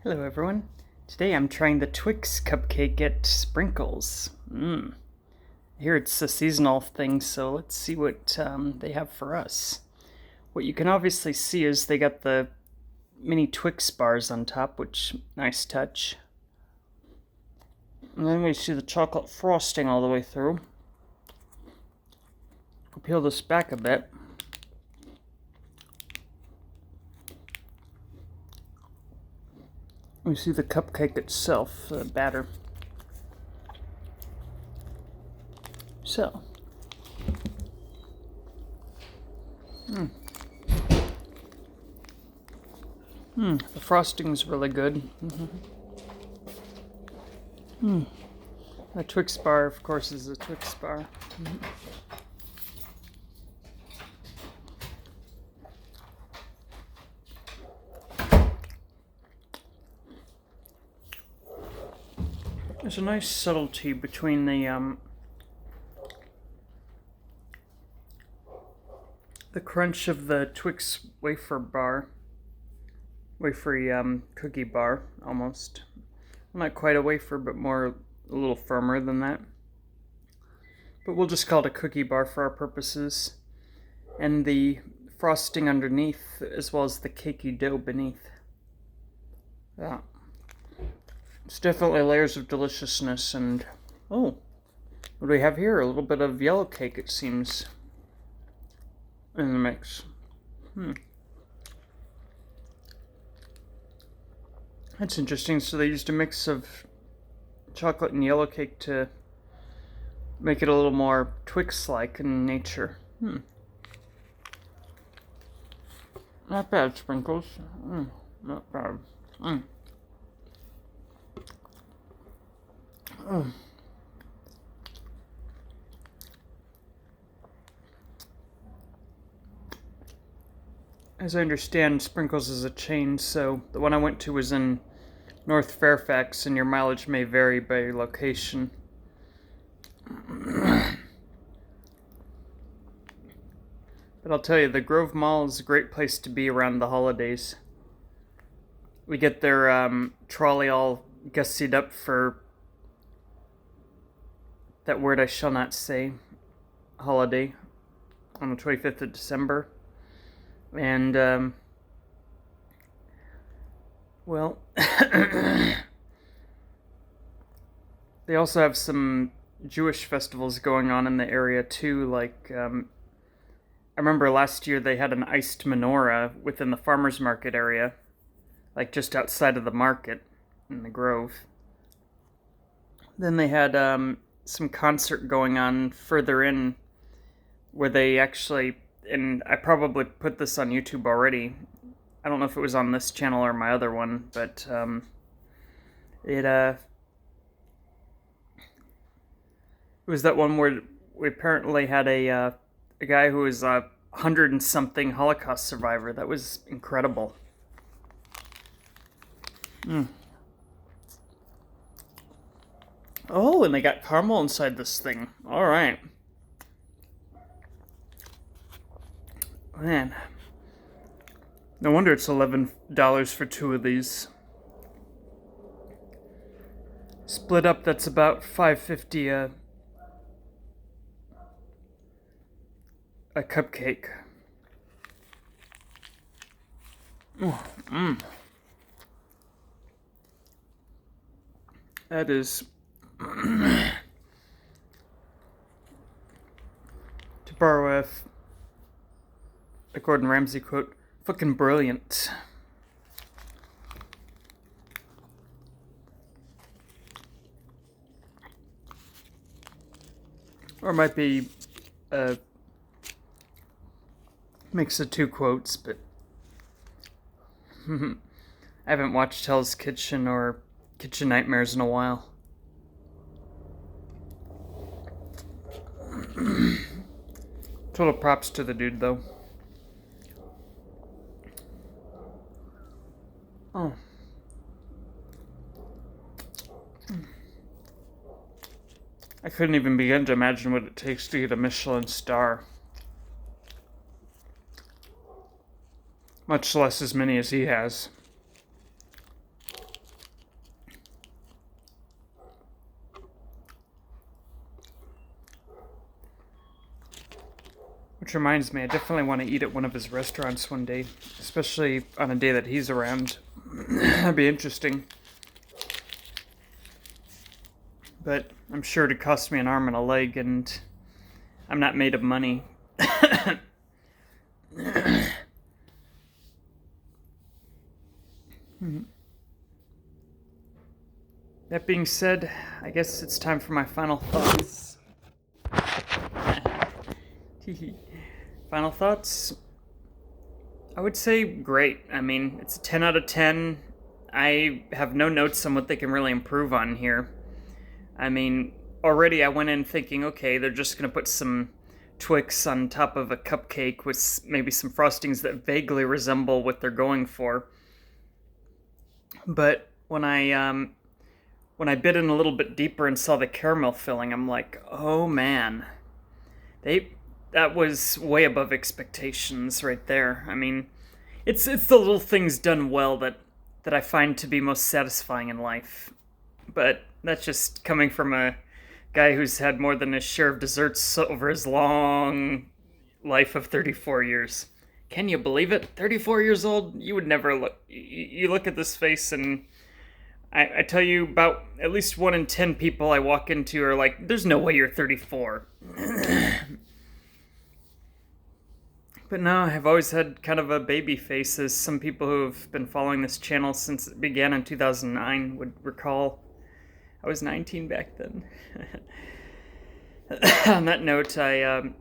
Hello everyone. Today I'm trying the Twix cupcake at Sprinkles. I hear it's a seasonal thing, so let's see what they have for us. What you can obviously see is they got the mini Twix bars on top, which, nice touch. And then we see the chocolate frosting all the way through. I'll peel this back a bit. We see the cupcake itself, the batter. So. The frosting's really good. The Twix bar, of course, is a Twix bar. There's a nice subtlety between the crunch of the Twix wafery cookie bar, almost. Not quite a wafer, but a little firmer than that. But we'll just call it a cookie bar for our purposes. And the frosting underneath, as well as the cakey dough beneath. Yeah. It's definitely layers of deliciousness, and what do we have here? A little bit of yellow cake, it seems, in the mix. That's interesting. So they used a mix of chocolate and yellow cake to make it a little more Twix-like in nature. Not bad, Sprinkles. Not bad. As I understand, Sprinkles is a chain, so the one I went to was in North Fairfax, and your mileage may vary by location. But I'll tell you, the Grove Mall is a great place to be around the holidays. We get their trolley all gussied up for that word I shall not say, holiday, on the 25th of December. And, they also have some Jewish festivals going on in the area too. Like, I remember last year they had an iced menorah within the farmer's market area, like just outside of the market in the Grove. Then they had some concert going on further in where they actually, and I probably put this on YouTube already. I don't know if it was on this channel or my other one, but it was that one where we apparently had a guy who was a 100-and-something Holocaust survivor. That was incredible. Oh, and they got caramel inside this thing. All right. Man. No wonder it's $11 for two of these. Split up, that's about $5.50 a cupcake. That is... to borrow a Gordon Ramsay quote, fucking brilliant. Or it might be a mix of two quotes, but I haven't watched Hell's Kitchen or Kitchen Nightmares in a while. Total props to the dude, though. Oh. I couldn't even begin to imagine what it takes to get a Michelin star. Much less as many as he has. Which reminds me, I definitely want to eat at one of his restaurants one day, especially on a day that he's around. That'd be interesting. But I'm sure it'd cost me an arm and a leg, and I'm not made of money. That being said, I guess it's time for my final thoughts. Final thoughts? I would say great. I mean, it's a 10 out of 10. I have no notes on what they can really improve on here. I mean, already I went in thinking, okay, they're just going to put some Twix on top of a cupcake with maybe some frostings that vaguely resemble what they're going for. But when I bit in a little bit deeper and saw the caramel filling, I'm like, oh man, that was way above expectations right there. I mean, it's the little things done well that I find to be most satisfying in life. But that's just coming from a guy who's had more than his share of desserts over his long life of 34 years. Can you believe it? 34 years old? You would never look... You look at this face and... I tell you, about at least 1 in 10 people I walk into are like, there's no way you're 34. But no, I've always had kind of a baby face, as some people who have been following this channel since it began in 2009 would recall. I was 19 back then. On that note, I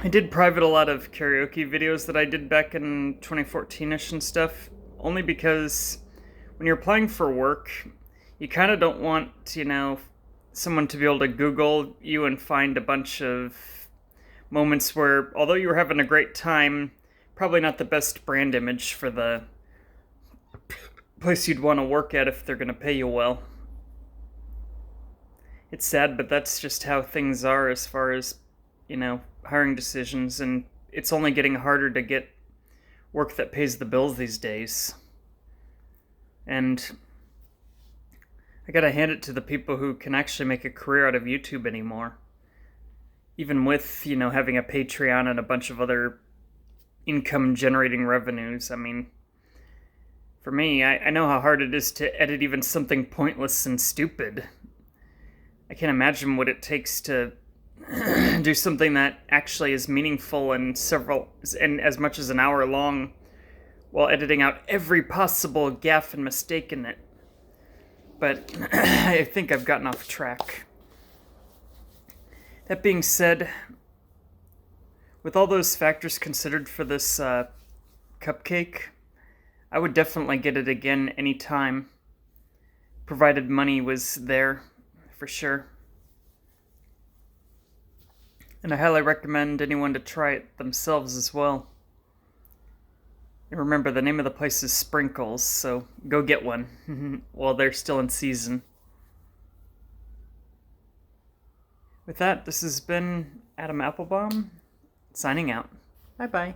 did private a lot of karaoke videos that I did back in 2014-ish and stuff, only because when you're applying for work, you kind of don't want, someone to be able to Google you and find a bunch of moments where, although you were having a great time, probably not the best brand image for the place you'd want to work at if they're going to pay you well. It's sad, but that's just how things are as far as, hiring decisions, and it's only getting harder to get work that pays the bills these days. And I gotta hand it to the people who can actually make a career out of YouTube anymore. Even with, having a Patreon and a bunch of other income-generating revenues. I mean, for me, I know how hard it is to edit even something pointless and stupid. I can't imagine what it takes to do something that actually is meaningful and as much as an hour long, while editing out every possible gaffe and mistake in it. But I think I've gotten off track. That being said, with all those factors considered for this cupcake, I would definitely get it again anytime, provided money was there, for sure. And I highly recommend anyone to try it themselves as well. And remember, the name of the place is Sprinkles, so go get one while they're still in season. With that, this has been Adam Applebaum, signing out. Bye-bye.